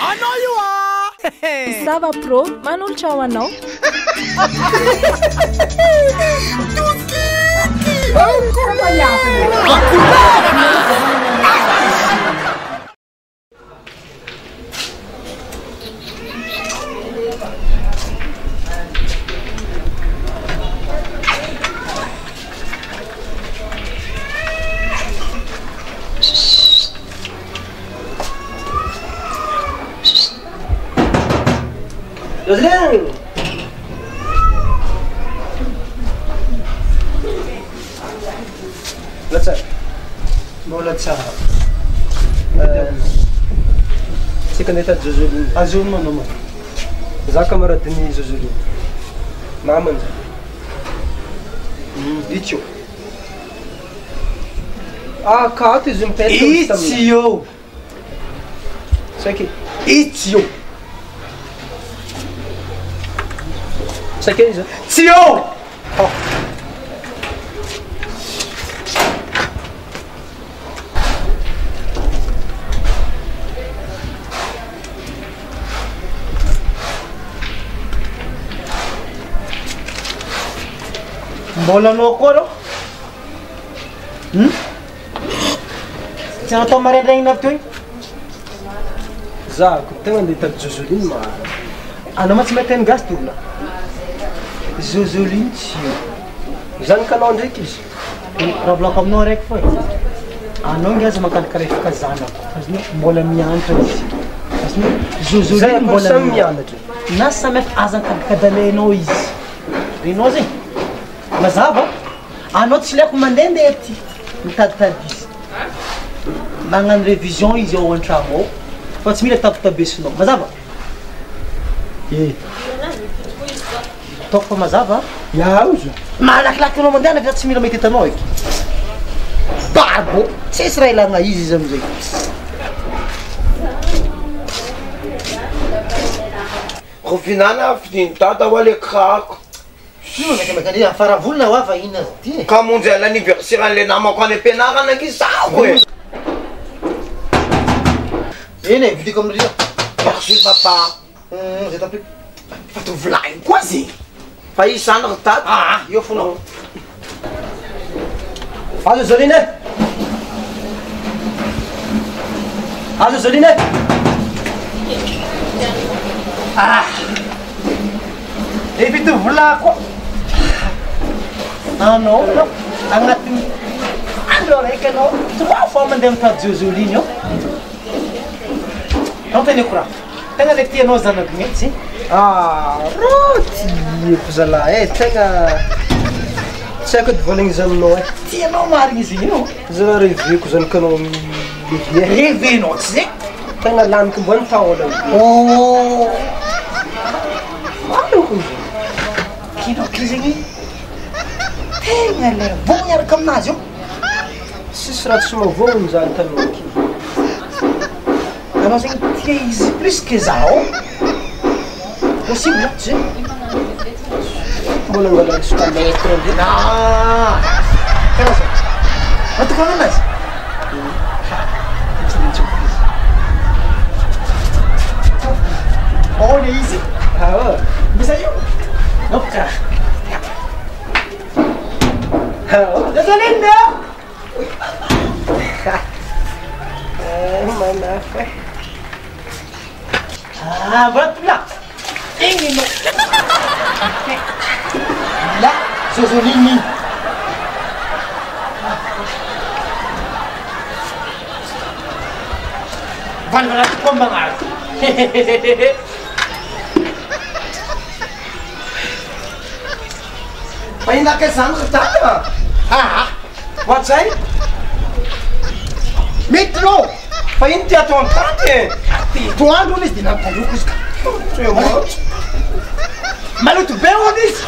I know you are. Sava Pro, manolotra ho anao. Jocelyn! Let's say. Bon, let's say. C'est qu'on est à Jocelyn. Ah, Jocelyn, non, non. Za camarade de Jocelyn. Maman. Itio. Ah, quand tu zoom pet. Itio. C'est qui? Itio. C'est qui ça? Tio! Oh. Mbola loko no? Tiens ton maraîdraigny na toy? Za ko tegna ndeha hitady Joseline ma. Anao ma tsy mahita ny gasy tolona? Joseline tio. Zany kanao ndraiky izy. Raha volako aminao raiky foy. Anao ngiazy mankalikarefa zanako. Azony mbola mianatra izy. Azony Joseline mbola mianatra. Na samy hafa aza kadalehinao izy. Renao zay. Mazava, anao tsy laiko mandehandeha ty mitaditady izy. Magnano révision izy ao an-tragno ao. Fa tsy mila tabitabesinao. Mazava? Ataoko fa mazava? Yaozo. Malakilaky anao mandeha fa tsy mila mahita hitanao eky. Barbo, tsisy raha ilagna izy amizay. Revinana fidiny tata ho alekako. Mekaniza faravolona ho ava ina ty. Ka monjy l'anniversaire an'le namako any am-pianarana angizako e. Eny e, vidiko amin'ireo. Merci papa. Zay tapik. Fa tovolahy koa zay. Fa izy zany ry tata. Ah, io fonao. Azo Joseline. Azo Joseline. Ah. Ebi tovolako. Anao no agnatin'ny andro araiky anao 3 fois mandeha mitady Joseline io. Anao teneko raha. Tegna le tianao zanako mihitsy. Ah, rôty zalahy tegna tsy haiko divolagna izy aminao e. Tianao marigny izy io. Zala rêveko zany kanao rêvenao tsy zay. Tegna laniko mbony taola. Oh. Aloko izy. Kinao kizigny. Tegna le vao miaraka aminazy io. Sisy raha tsy mavogno zany tanao aky. Anao zegny tia izy plus que zaho. Possible, tu sais. Mbola ngala sukanda etrande. Ah. Kana sa. Matu kana mas. Oh, ni easy. Ah, bisa yuk. Oka. Ah, Joseline dah. Mana apa? Ah, berat pula. Ingin mo. La, Joseline. Van kumbangal. Ainda quer sangue, tá? Ah, What's that? Metro! Fa ino ty atao amin'ny tany e? toandro olo izy dia nampaloko izy ka. Maloto be hono izy!